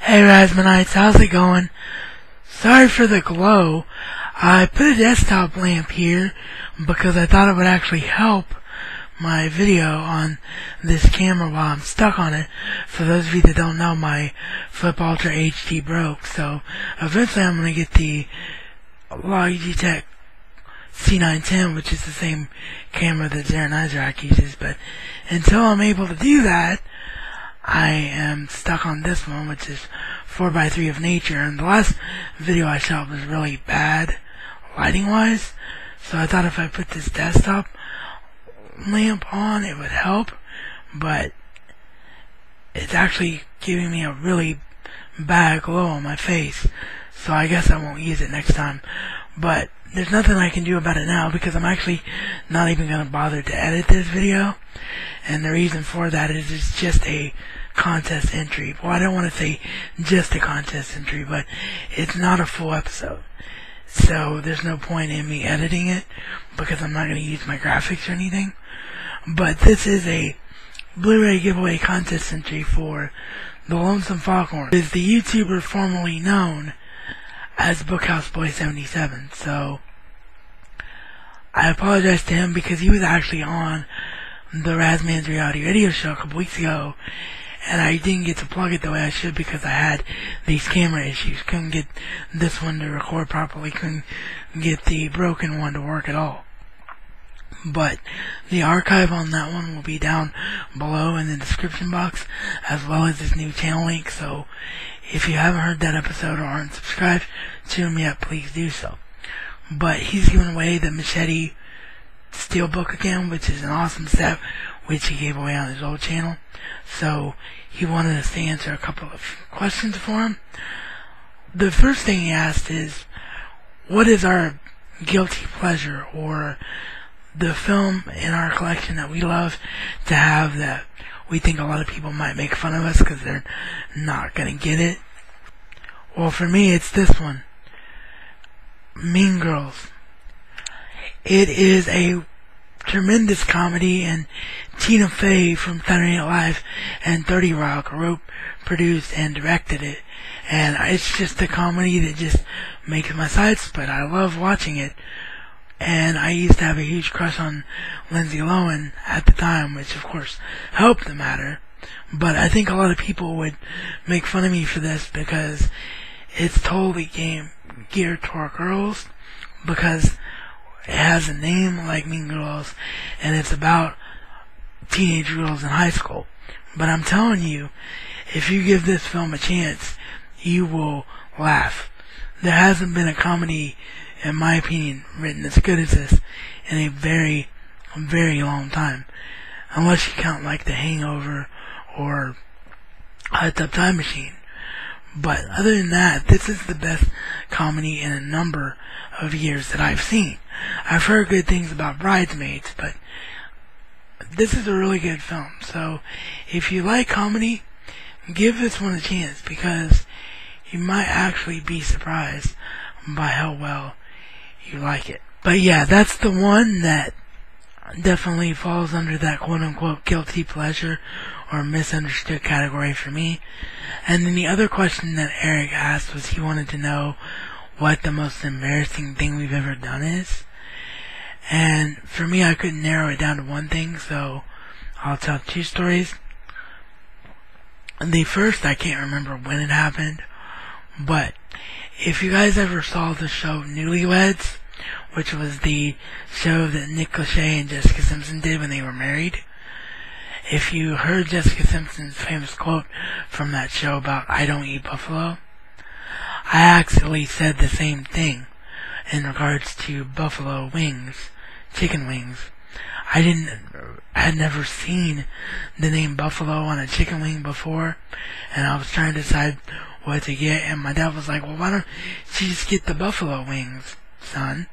Hey Rasmanites, how's it going? Sorry for the glow. I put a desktop lamp here because I thought it would actually help my video on this camera while I'm stuck on it. For those of you that don't know, my Flip Ultra HD broke, so eventually I'm going to get the Logitech C910, which is the same camera that Zarenizer uses, but until I'm able to do that, I am stuck on this one, which is 4x3 of nature, and the last video I shot was really bad lighting wise, so I thought if I put this desktop lamp on it would help, but it's actually giving me a really bad glow on my face, so I guess I won't use it next time. But there's nothing I can do about it now because I'm actually not even going to bother to edit this video, and the reason for that is it's just a contest entry. Well, I don't want to say just a contest entry, but it's not a full episode, so there's no point in me editing it because I'm not going to use my graphics or anything. But this is a Blu-ray giveaway contest entry for TheLonesomeFoghorn, is the YouTuber formerly known as BookHouseBoy77. So I apologize to him because he was actually on the Razman's Reality Radio Show a couple weeks ago, and I didn't get to plug it the way I should because I had these camera issues. Couldn't get this one to record properly, couldn't get the broken one to work at all. But the archive on that one will be down below in the description box, as well as this new channel link, so if you haven't heard that episode or aren't subscribed to him yet, please do so. But he's giving away the Machete Steelbook again, which is an awesome set, which he gave away on his old channel. So he wanted us to answer a couple of questions for him. The first thing he asked is, what is our guilty pleasure, or the film in our collection that we love to have that we think a lot of people might make fun of us because they're not going to get it? Well, for me, it's this one, Mean Girls. It is a tremendous comedy, and Tina Fey from Saturday Night Live and 30 Rock wrote, produced, and directed it. And it's just a comedy that just makes my side split. I love watching it. And I used to have a huge crush on Lindsay Lohan at the time, which of course helped the matter. But I think a lot of people would make fun of me for this because it's totally geared toward girls, because it has a name like Mean Girls, and it's about teenage girls in high school. But I'm telling you, if you give this film a chance, you will laugh. There hasn't been a comedy, in my opinion, written as good as this in a very, very long time. Unless you count like The Hangover or Hot Tub Time Machine. But other than that, this is the best comedy in a number of years that I've seen. I've heard good things about Bridesmaids, but this is a really good film. So if you like comedy, give this one a chance, because you might actually be surprised by how well you like it. But yeah, that's the one that definitely falls under that quote-unquote guilty pleasure or misunderstood category for me. And then the other question that Eric asked was, he wanted to know what the most embarrassing thing we've ever done is. And for me, I couldn't narrow it down to one thing, so I'll tell two stories. The first, I can't remember when it happened, but if you guys ever saw the show Newlyweds, which was the show that Nick Lachey and Jessica Simpson did when they were married, if you heard Jessica Simpson's famous quote from that show about "I don't eat buffalo," I actually said the same thing in regards to buffalo wings, chicken wings. I had never seen the name buffalo on a chicken wing before, and I was trying to decide what to get, and my dad was like, well, why don't you just get the buffalo wings, son?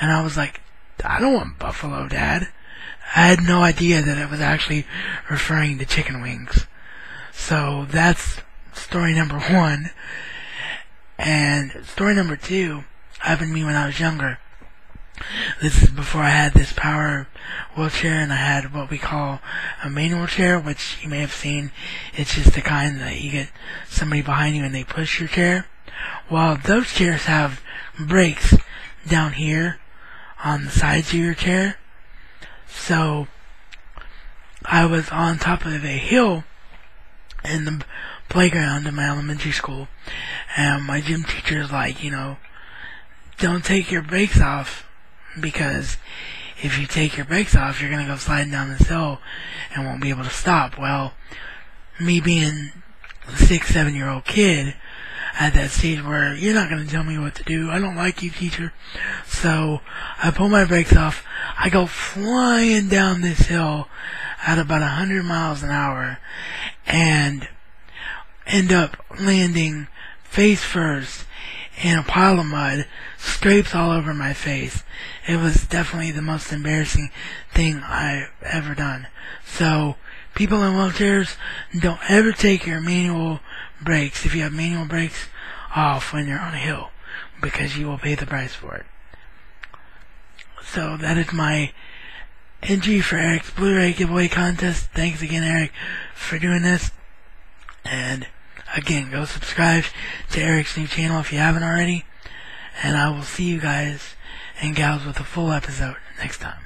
And I was like, I don't want buffalo, Dad. I had no idea that it was actually referring to chicken wings. So that's story number one. And story number two happened to me when I was younger. This is before I had this power wheelchair, and I had what we call a manual chair, which you may have seen. It's just the kind that you get somebody behind you and they push your chair. Well, those chairs have brakes down here on the sides of your chair. So I was on top of a hill in the playground in my elementary school, and my gym teacher is like, don't take your brakes off, because if you take your brakes off, you're going to go sliding down this hill and won't be able to stop. Well, me being a 6-7-year-old kid at that stage where you're not going to tell me what to do, I don't like you, teacher. So I pull my brakes off. I go flying down this hill at about 100 miles an hour and end up landing face first in a pile of mud, scrapes all over my face. It was definitely the most embarrassing thing I've ever done. So, people in wheelchairs, don't ever take your manual brakes, if you have manual brakes, off when you're on a hill, because you will pay the price for it. So, that is my entry for Eric's Blu-ray giveaway contest. Thanks again, Eric, for doing this. And again, go subscribe to Eric's new channel if you haven't already. And I will see you guys and gals with a full episode next time.